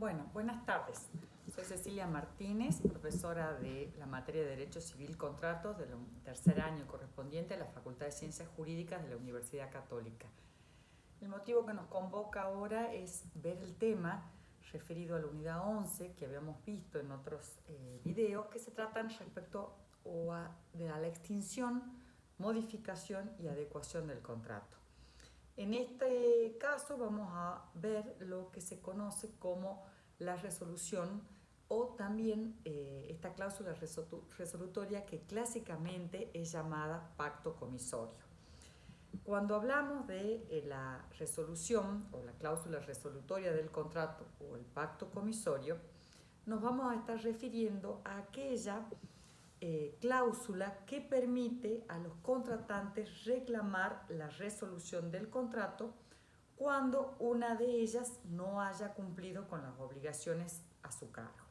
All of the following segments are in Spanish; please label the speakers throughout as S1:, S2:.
S1: Bueno, buenas tardes. Soy Cecilia Martínez, profesora de la materia de Derecho Civil Contratos del tercer año correspondiente a la Facultad de Ciencias Jurídicas de la Universidad Católica. El motivo que nos convoca ahora es ver el tema referido a la unidad 11 que habíamos visto en otros videos que se tratan respecto de la extinción, modificación y adecuación del contrato. En este caso vamos a ver lo que se conoce como la resolución o también esta cláusula resolutoria que clásicamente es llamada pacto comisorio. Cuando hablamos de la resolución o la cláusula resolutoria del contrato o el pacto comisorio, nos vamos a estar refiriendo a aquella cláusula que permite a los contratantes reclamar la resolución del contrato cuando una de ellas no haya cumplido con las obligaciones a su cargo.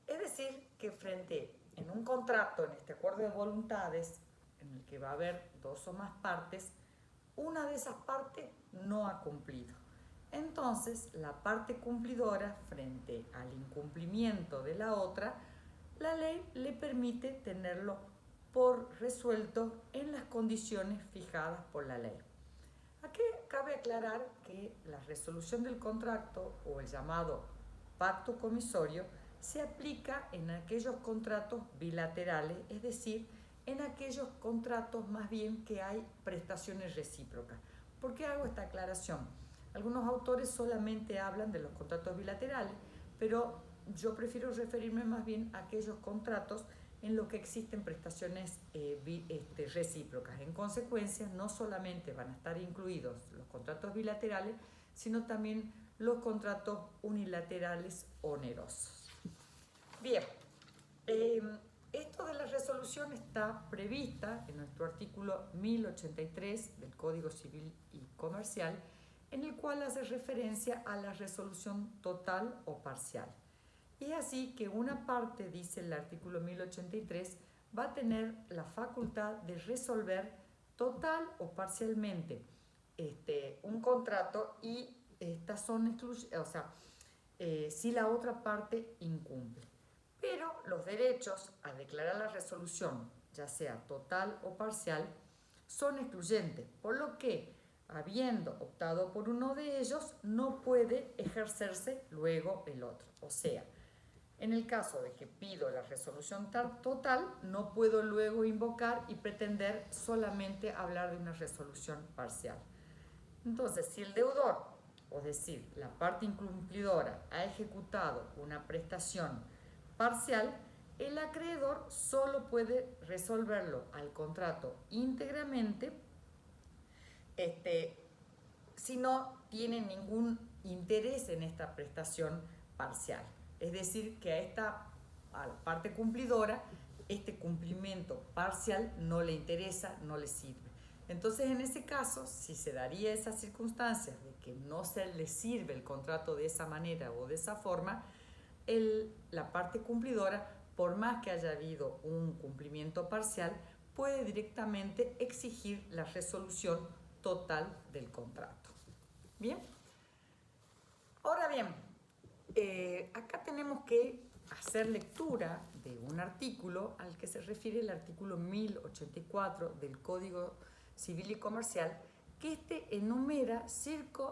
S1: Es decir, que en un contrato, en este acuerdo de voluntades, en el que va a haber dos o más partes, una de esas partes no ha cumplido. Entonces, la parte cumplidora, frente al incumplimiento de la otra, la ley le permite tenerlo por resuelto en las condiciones fijadas por la ley. Aquí cabe aclarar que la resolución del contrato o el llamado pacto comisorio se aplica en aquellos contratos bilaterales, es decir, en aquellos contratos más bien que hay prestaciones recíprocas. ¿Por qué hago esta aclaración? Algunos autores solamente hablan de los contratos bilaterales, pero yo prefiero referirme más bien a aquellos contratos en los que existen prestaciones recíprocas. En consecuencia, no solamente van a estar incluidos los contratos bilaterales, sino también los contratos unilaterales onerosos. Bien, esto de la resolución está prevista en nuestro artículo 1083 del Código Civil y Comercial, en el cual hace referencia a la resolución total o parcial. Y es así que una parte, dice el artículo 1083, va a tener la facultad de resolver total o parcialmente un contrato y estas son si la otra parte incumple. Pero los derechos a declarar la resolución, ya sea total o parcial, son excluyentes, por lo que, habiendo optado por uno de ellos, no puede ejercerse luego el otro. O sea, en el caso de que pido la resolución total, no puedo luego invocar y pretender solamente hablar de una resolución parcial. Entonces, si el deudor, es decir, la parte incumplidora, ha ejecutado una prestación parcial, el acreedor solo puede resolverlo al contrato íntegramente si no tiene ningún interés en esta prestación parcial. Es decir, que a la parte cumplidora, este cumplimiento parcial no le interesa, no le sirve. Entonces, en ese caso, si se daría esas circunstancias de que no se le sirve el contrato de esa manera o de esa forma, la parte cumplidora, por más que haya habido un cumplimiento parcial, puede directamente exigir la resolución total del contrato. Bien. Ahora bien, acá tenemos que hacer lectura de un artículo al que se refiere el artículo 1084 del Código Civil y Comercial, que enumera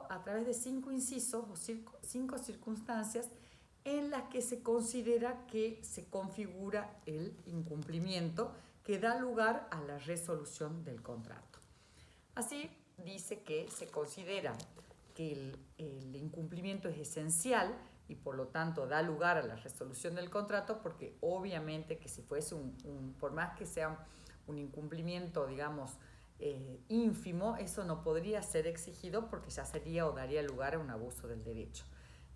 S1: a través de 5 incisos o 5 circunstancias en las que se considera que se configura el incumplimiento que da lugar a la resolución del contrato. Así, dice que se considera que el incumplimiento es esencial y por lo tanto da lugar a la resolución del contrato, porque obviamente que si fuese por más que sea un incumplimiento, digamos, ínfimo, eso no podría ser exigido porque ya sería o daría lugar a un abuso del derecho.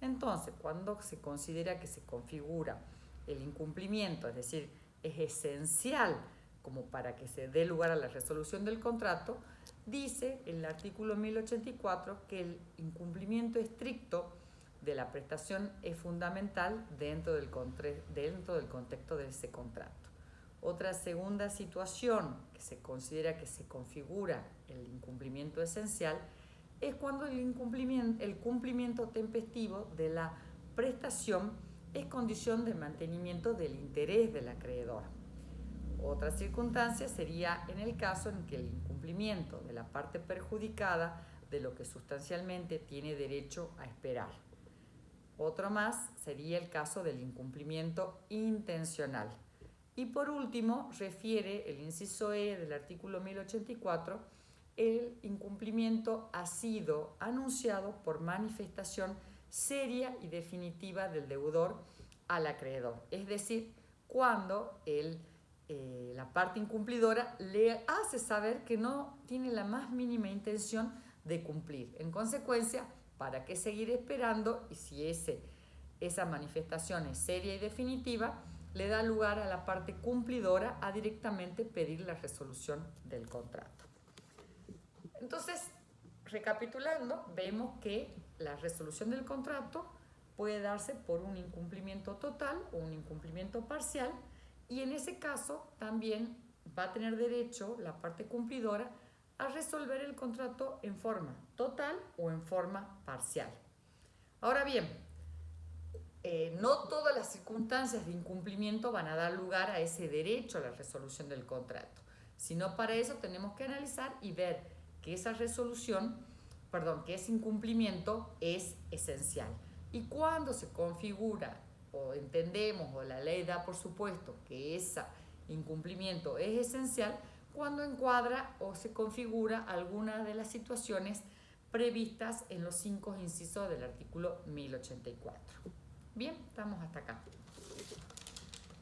S1: Entonces, cuando se considera que se configura el incumplimiento, es decir, es esencial como para que se dé lugar a la resolución del contrato, dice el artículo 1084 que el incumplimiento estricto de la prestación es fundamental dentro del contexto de ese contrato. Otra segunda situación que se considera que se configura el incumplimiento esencial es cuando el cumplimiento tempestivo de la prestación es condición de mantenimiento del interés del acreedor. Otra circunstancia sería en el caso en que el incumplimiento de la parte perjudicada de lo que sustancialmente tiene derecho a esperar. Otro más sería el caso del incumplimiento intencional. Y por último, refiere el inciso E del artículo 1084, el incumplimiento ha sido anunciado por manifestación seria y definitiva del deudor al acreedor. Es decir, cuando la parte incumplidora le hace saber que no tiene la más mínima intención de cumplir. En consecuencia, ¿para qué seguir esperando? Y si esa manifestación es seria y definitiva, le da lugar a la parte cumplidora a directamente pedir la resolución del contrato. Entonces, recapitulando, vemos que la resolución del contrato puede darse por un incumplimiento total o un incumplimiento parcial, y en ese caso también va a tener derecho la parte cumplidora a resolver el contrato en forma total o en forma parcial. Ahora bien, no todas las circunstancias de incumplimiento van a dar lugar a ese derecho a la resolución del contrato, sino para eso tenemos que analizar y ver que esa que ese incumplimiento es esencial. Y cuando se configura o entendemos o la ley da por supuesto que ese incumplimiento es esencial, cuando encuadra o se configura alguna de las situaciones previstas en los 5 incisos del artículo 1084. Bien, estamos hasta acá.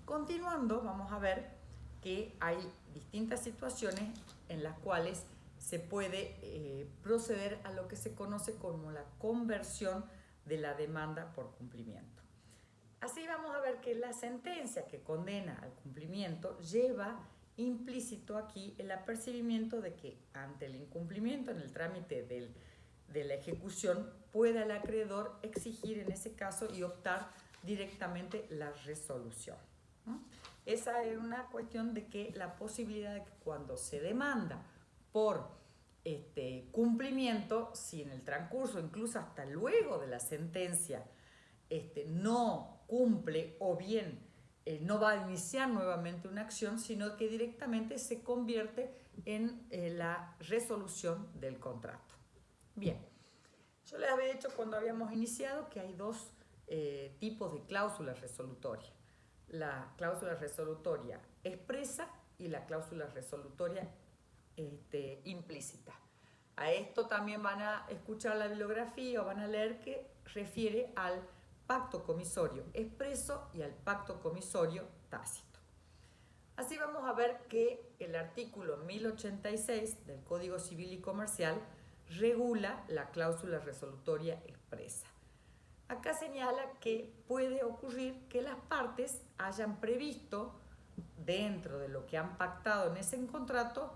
S1: Continuando, vamos a ver que hay distintas situaciones en las cuales se puede proceder a lo que se conoce como la conversión de la demanda por cumplimiento. Así vamos a ver que la sentencia que condena al cumplimiento lleva implícito aquí el apercibimiento de que ante el incumplimiento en el trámite de la ejecución pueda el acreedor exigir en ese caso y optar directamente la resolución. Esa es una cuestión de que la posibilidad de que cuando se demanda por cumplimiento, si en el transcurso, incluso hasta luego de la sentencia, no cumple o bien no va a iniciar nuevamente una acción, sino que directamente se convierte en la resolución del contrato. Bien, yo les había dicho cuando habíamos iniciado que hay dos tipos de cláusulas resolutorias. La cláusula resolutoria expresa y la cláusula resolutoria implícita. A esto también van a escuchar la bibliografía o van a leer que refiere al pacto comisorio expreso y al pacto comisorio tácito. Así vamos a ver que el artículo 1086 del Código Civil y Comercial regula la cláusula resolutoria expresa. Acá señala que puede ocurrir que las partes hayan previsto dentro de lo que han pactado en ese contrato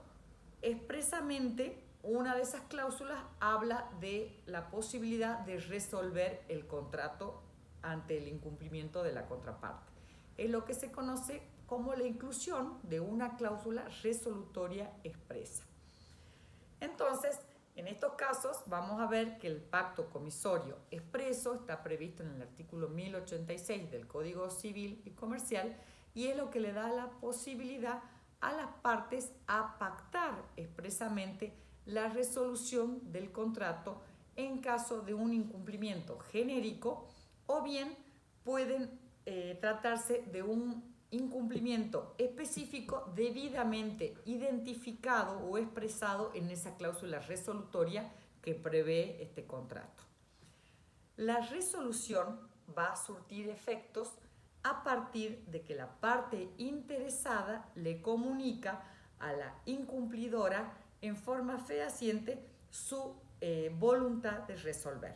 S1: expresamente. Una de esas cláusulas habla de la posibilidad de resolver el contrato ante el incumplimiento de la contraparte. Es lo que se conoce como la inclusión de una cláusula resolutoria expresa. Entonces, en estos casos vamos a ver que el pacto comisorio expreso está previsto en el artículo 1086 del Código Civil y Comercial y es lo que le da la posibilidad a las partes a pactar expresamente la resolución del contrato en caso de un incumplimiento genérico o bien pueden tratarse de un incumplimiento específico debidamente identificado o expresado en esa cláusula resolutoria que prevé este contrato. La resolución va a surtir efectos a partir de que la parte interesada le comunica a la incumplidora en forma fehaciente su voluntad de resolver.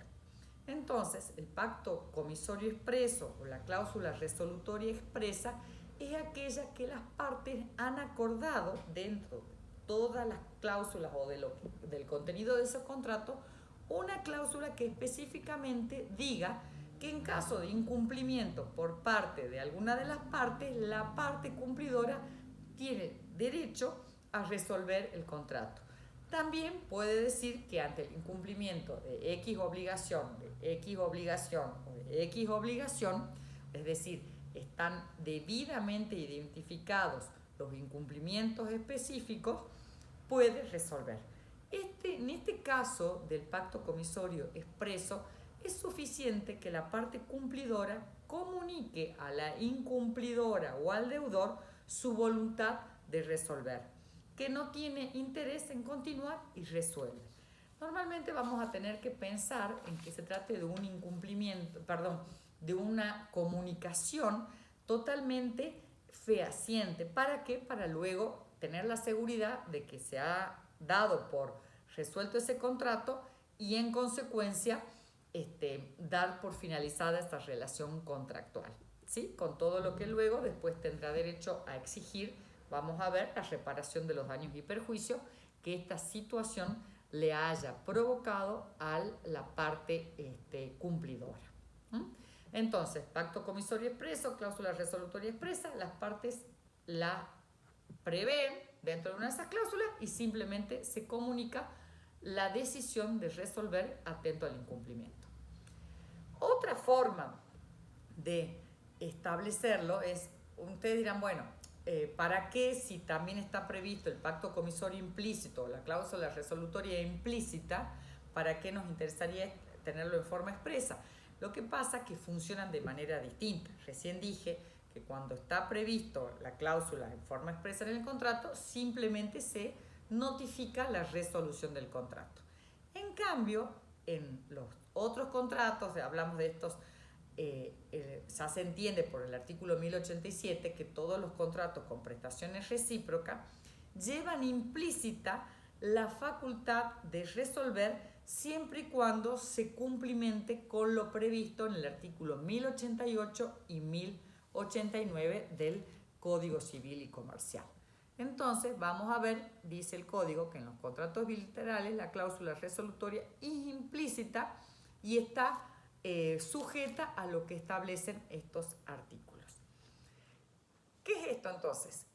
S1: Entonces, el pacto comisorio expreso o la cláusula resolutoria expresa es aquella que las partes han acordado dentro de todas las cláusulas o del contenido de ese contrato, una cláusula que específicamente diga que en caso de incumplimiento por parte de alguna de las partes, la parte cumplidora tiene derecho a resolver el contrato. también puede decir que ante el incumplimiento de X obligación, de X obligación o de X obligación, es decir, están debidamente identificados los incumplimientos específicos, puede resolver. En este caso del pacto comisorio expreso, es suficiente que la parte cumplidora comunique a la incumplidora o al deudor su voluntad de resolver, que no tiene interés en continuar y resuelve. Normalmente vamos a tener que pensar en que se trate de un incumplimiento, de una comunicación totalmente fehaciente. ¿Para qué? Para luego tener la seguridad de que se ha dado por resuelto ese contrato y en consecuencia dar por finalizada esta relación contractual, ¿sí? Con todo lo que luego después tendrá derecho a exigir, vamos a ver, la reparación de los daños y perjuicios que esta situación le haya provocado a la parte cumplidora. Entonces, pacto comisorio expreso, cláusula resolutoria expresa, las partes la prevén dentro de una de esas cláusulas y simplemente se comunica la decisión de resolver atento al incumplimiento. Otra forma de establecerlo es, ustedes dirán, bueno, ¿para qué si también está previsto el pacto comisorio implícito o la cláusula resolutoria implícita, para qué nos interesaría tenerlo en forma expresa? Lo que pasa es que funcionan de manera distinta. Recién dije que cuando está previsto la cláusula en forma expresa en el contrato, simplemente se notifica la resolución del contrato. En cambio, en los otros contratos, hablamos de estos, ya se entiende por el artículo 1087 que todos los contratos con prestaciones recíprocas llevan implícita la facultad de resolver siempre y cuando se cumplimente con lo previsto en el artículo 1088 y 1089 del Código Civil y Comercial. Entonces, vamos a ver, dice el Código, que en los contratos bilaterales la cláusula resolutoria es implícita y está sujeta a lo que establecen estos artículos. ¿Qué es esto entonces?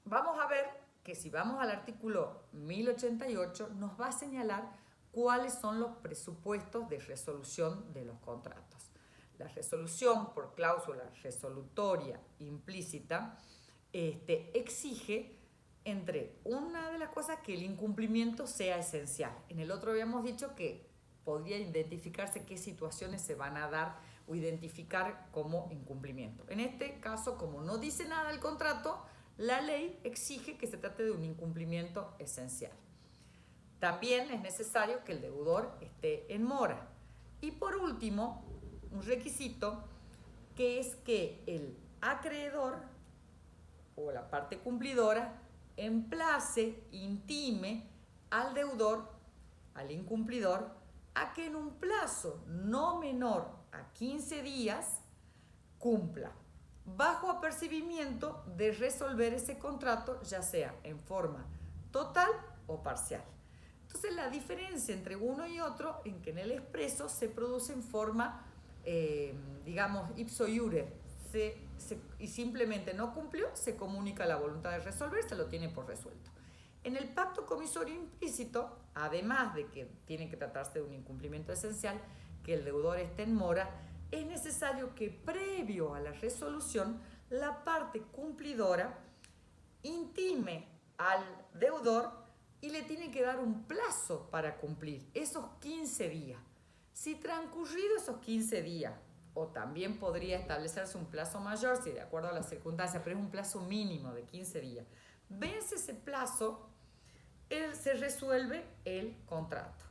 S1: Vamos a ver que si vamos al artículo 1088 nos va a señalar cuáles son los presupuestos de resolución de los contratos. La resolución por cláusula resolutoria implícita exige, entre una de las cosas, que el incumplimiento sea esencial. En el otro habíamos dicho que podría identificarse qué situaciones se van a dar o identificar como incumplimiento. En este caso, como no dice nada el contrato, la ley exige que se trate de un incumplimiento esencial. También es necesario que el deudor esté en mora. Y por último, un requisito que es que el acreedor o la parte cumplidora emplace, intime al deudor, al incumplidor, a que en un plazo no menor a 15 días cumpla, bajo apercibimiento de resolver ese contrato, ya sea en forma total o parcial. Entonces, la diferencia entre uno y otro, en que en el expreso se produce en forma, digamos, ipso iure, y simplemente no cumplió, se comunica la voluntad de resolver, se lo tiene por resuelto. En el pacto comisorio implícito, además de que tiene que tratarse de un incumplimiento esencial, que el deudor esté en mora, es necesario que previo a la resolución la parte cumplidora intime al deudor y le tiene que dar un plazo para cumplir esos 15 días. Si transcurrido esos 15 días, o también podría establecerse un plazo mayor, si de acuerdo a las circunstancias, pero es un plazo mínimo de 15 días, vence ese plazo, se resuelve el contrato.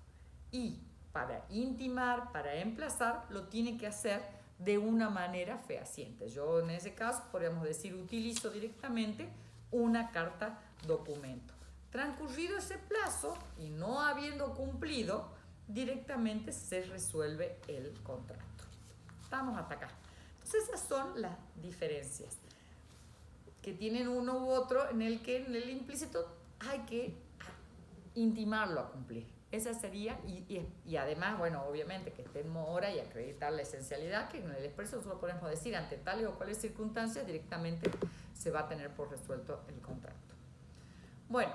S1: Y para intimar, para emplazar, lo tiene que hacer de una manera fehaciente. Yo en ese caso podríamos decir, utilizo directamente una carta documento. Transcurrido ese plazo y no habiendo cumplido, directamente se resuelve el contrato. Estamos hasta acá. Entonces esas son las diferencias que tienen uno u otro, en el que en el implícito hay que intimarlo a cumplir. Esa sería, y además, bueno, obviamente que esté en mora y acreditar la esencialidad, que en el expreso nosotros podemos decir, ante tales o cuales circunstancias, directamente se va a tener por resuelto el contrato. Bueno,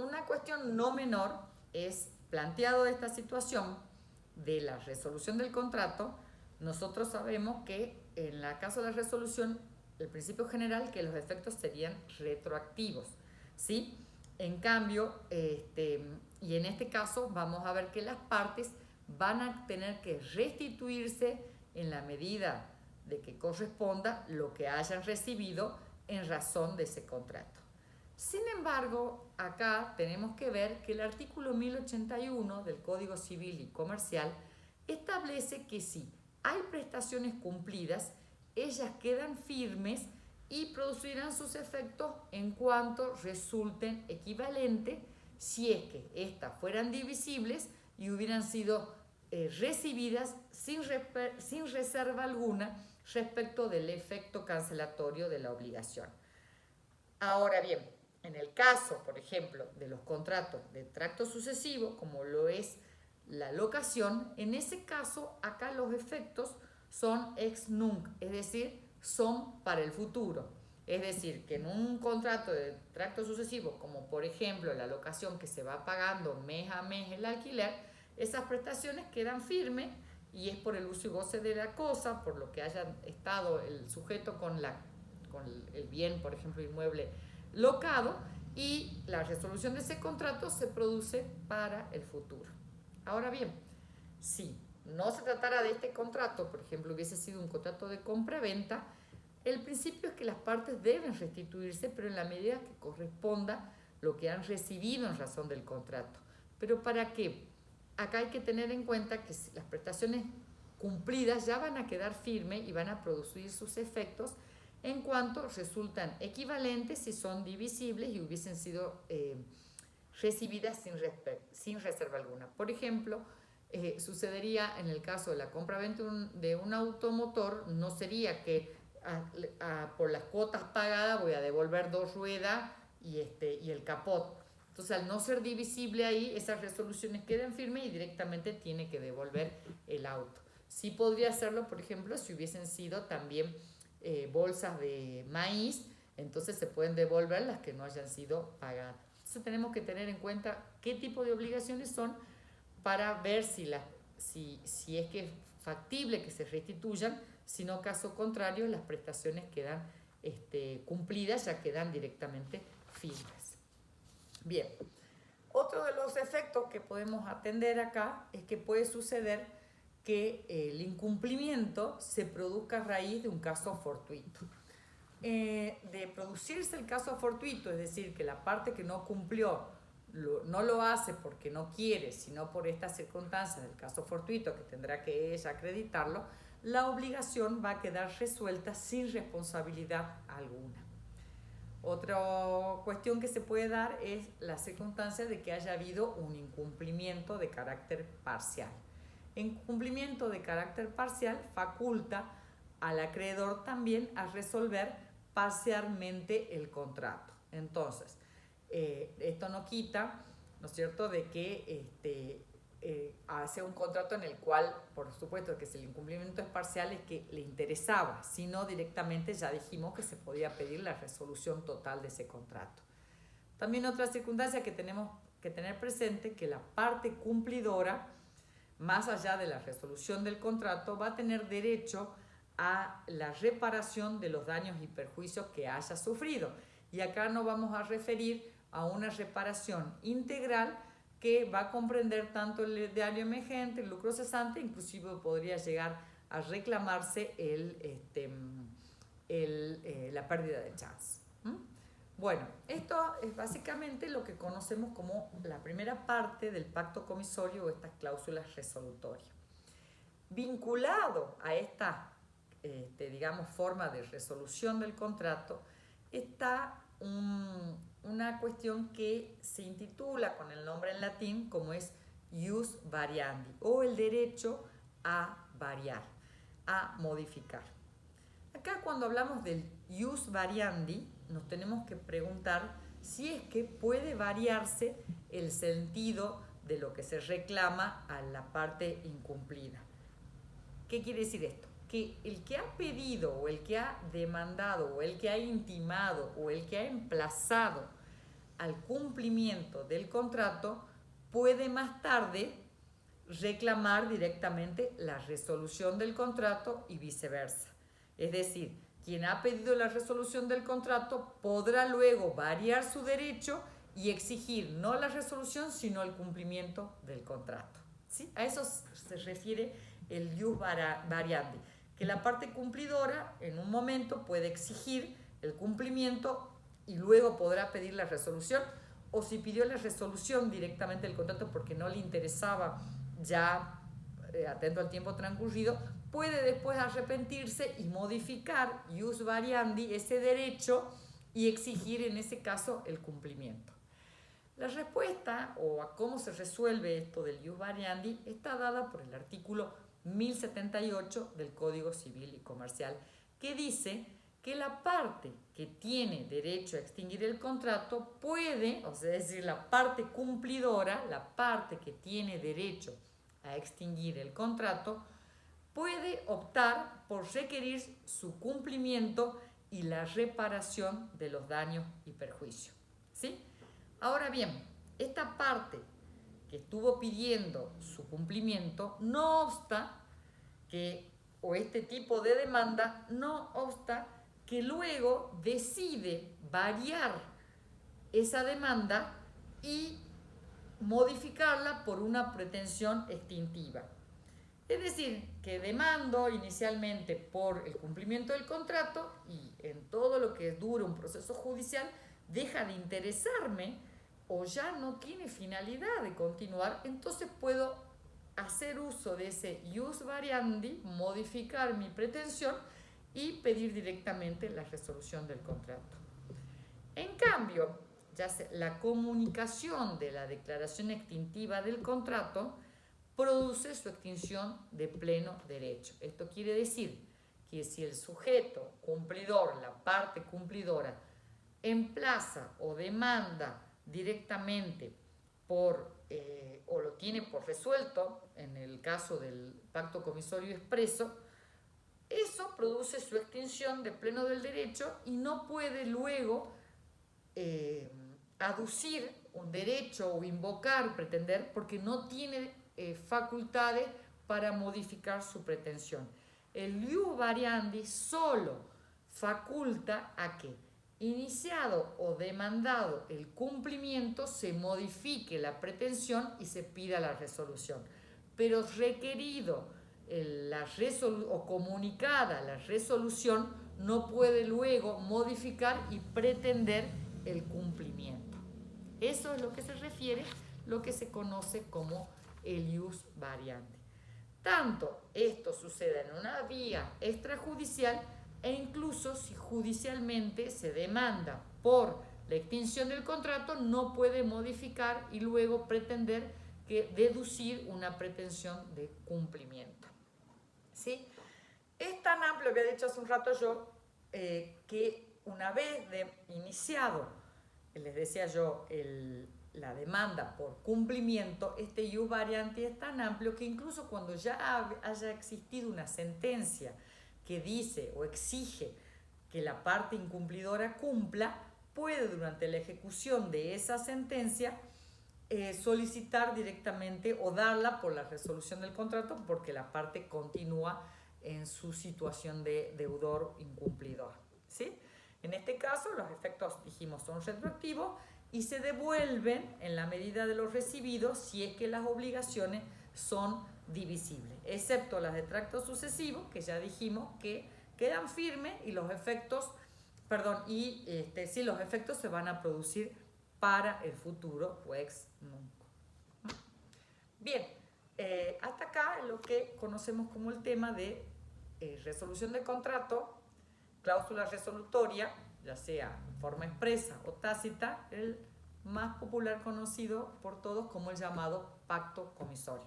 S1: una cuestión no menor es, planteado esta situación de la resolución del contrato, nosotros sabemos que en el caso de la resolución, el principio general que los efectos serían retroactivos, ¿sí? En cambio, y en este caso vamos a ver que las partes van a tener que restituirse en la medida de que corresponda lo que hayan recibido en razón de ese contrato. Sin embargo, acá tenemos que ver que el artículo 1081 del Código Civil y Comercial establece que si hay prestaciones cumplidas, ellas quedan firmes y producirán sus efectos en cuanto resulten equivalentes si es que éstas fueran divisibles y hubieran sido recibidas sin reserva alguna respecto del efecto cancelatorio de la obligación. Ahora bien, en el caso, por ejemplo, de los contratos de tracto sucesivo, como lo es la locación, en ese caso, acá los efectos son ex nunc, es decir, son para el futuro. Es decir, que en un contrato de tracto sucesivo, como por ejemplo la locación que se va pagando mes a mes el alquiler, esas prestaciones quedan firmes y es por el uso y goce de la cosa, por lo que haya estado el sujeto con el bien, por ejemplo, inmueble locado, y la resolución de ese contrato se produce para el futuro. Ahora bien, si no se tratara de este contrato, por ejemplo, hubiese sido un contrato de compra-venta, el principio es que las partes deben restituirse, pero en la medida que corresponda lo que han recibido en razón del contrato. ¿Pero para qué? Acá hay que tener en cuenta que las prestaciones cumplidas ya van a quedar firmes y van a producir sus efectos en cuanto resultan equivalentes si son divisibles y hubiesen sido recibidas sin reserva alguna. Por ejemplo, sucedería en el caso de la compra-venta de un automotor, no sería que por las cuotas pagadas voy a devolver 2 ruedas y el capot. Entonces, al no ser divisible ahí, esas resoluciones quedan firmes y directamente tiene que devolver el auto. Sí podría hacerlo, por ejemplo, si hubiesen sido también bolsas de maíz, entonces se pueden devolver las que no hayan sido pagadas. Entonces tenemos que tener en cuenta qué tipo de obligaciones son para ver si es que es factible que se restituyan, si no, caso contrario, las prestaciones quedan cumplidas, ya quedan directamente firmes. Bien, otro de los efectos que podemos atender acá es que puede suceder que el incumplimiento se produzca a raíz de un caso fortuito. De producirse el caso fortuito, es decir, que la parte que no cumplió no lo hace porque no quiere, sino por estas circunstancias del caso fortuito que tendrá que ella acreditarlo, la obligación va a quedar resuelta sin responsabilidad alguna. Otra cuestión que se puede dar es la circunstancia de que haya habido un incumplimiento de carácter parcial. Incumplimiento de carácter parcial faculta al acreedor también a resolver parcialmente el contrato. Entonces, esto no quita, ¿no es cierto?, de que hace un contrato en el cual, por supuesto, que si el incumplimiento es parcial es que le interesaba, si no directamente ya dijimos que se podía pedir la resolución total de ese contrato. También otra circunstancia que tenemos que tener presente, que la parte cumplidora, más allá de la resolución del contrato, va a tener derecho a la reparación de los daños y perjuicios que haya sufrido. Y acá nos vamos a referir a una reparación integral que va a comprender tanto el daño emergente, el lucro cesante, inclusive podría llegar a reclamarse la pérdida de chance. Bueno, esto es básicamente lo que conocemos como la primera parte del pacto comisorio o estas cláusulas resolutorias. Vinculado a esta, digamos, forma de resolución del contrato, está una cuestión que se intitula con el nombre en latín como es ius variandi, o el derecho a variar, a modificar. Acá cuando hablamos del ius variandi, nos tenemos que preguntar si es que puede variarse el sentido de lo que se reclama a la parte incumplida. ¿Qué quiere decir esto? Que el que ha pedido o el que ha demandado o el que ha intimado o el que ha emplazado al cumplimiento del contrato puede más tarde reclamar directamente la resolución del contrato y viceversa. Es decir, quien ha pedido la resolución del contrato podrá luego variar su derecho y exigir no la resolución, sino el cumplimiento del contrato. ¿Sí? A eso se refiere el ius variandi, que la parte cumplidora en un momento puede exigir el cumplimiento y luego podrá pedir la resolución, o si pidió la resolución directamente del contrato porque no le interesaba ya, atento al tiempo transcurrido, puede después arrepentirse y modificar ius variandi ese derecho y exigir en ese caso el cumplimiento. La respuesta o a cómo se resuelve esto del ius variandi está dada por el artículo 1078 del Código Civil y Comercial, que dice que la parte que tiene derecho a extinguir el contrato puede, o sea, es decir, la parte cumplidora, la parte que tiene derecho a extinguir el contrato, puede optar por requerir su cumplimiento y la reparación de los daños y perjuicios. ¿Sí? Ahora bien, esta parte que estuvo pidiendo su cumplimiento no obsta que, o este tipo de demanda, no obsta que luego decide variar esa demanda y modificarla por una pretensión extintiva. Es decir, que demando inicialmente por el cumplimiento del contrato y en todo lo que dura un proceso judicial deja de interesarme o ya no tiene finalidad de continuar, entonces puedo hacer uso de ese ius variandi, modificar mi pretensión y pedir directamente la resolución del contrato. En cambio, ya sea la comunicación de la declaración extintiva del contrato produce su extinción de pleno derecho. Esto quiere decir que si el sujeto cumplidor, la parte cumplidora, emplaza o demanda directamente o lo tiene por resuelto, en el caso del pacto comisorio expreso, eso produce su extinción de pleno del derecho y no puede luego aducir un derecho o invocar, pretender, porque no tiene facultades para modificar su pretensión. El ius variandi solo faculta a que, iniciado o demandado el cumplimiento, se modifique la pretensión y se pida la resolución. Pero requerido o comunicada la resolución, no puede luego modificar y pretender el cumplimiento. Eso es lo que se refiere, lo que se conoce como el ius variandi. Tanto esto sucede en una vía extrajudicial e incluso si judicialmente se demanda por la extinción del contrato, no puede modificar y luego pretender deducir una pretensión de cumplimiento. ¿Sí? Es tan amplio, había dicho hace un rato yo, que una vez iniciado, les decía yo, la demanda por cumplimiento, este ius variandi es tan amplio que incluso cuando ya haya existido una sentencia que dice o exige que la parte incumplidora cumpla, puede durante la ejecución de esa sentencia solicitar directamente o darla por la resolución del contrato porque la parte continúa en su situación de deudor incumplidor. ¿Sí? En este caso los efectos, dijimos, son retroactivos y se devuelven en la medida de los recibidos si es que las obligaciones son divisibles, excepto las de tracto sucesivo, que ya dijimos que quedan firmes y los efectos, sí, los efectos se van a producir para el futuro o ex nunc. Bien, hasta acá lo que conocemos como el tema de resolución de contrato, cláusula resolutoria, ya sea en forma expresa o tácita, el más popular conocido por todos como el llamado pacto comisorio.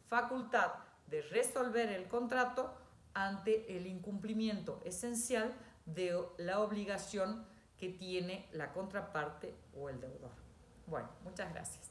S1: Facultad de resolver el contrato ante el incumplimiento esencial de la obligación que tiene la contraparte o el deudor. Bueno, muchas gracias.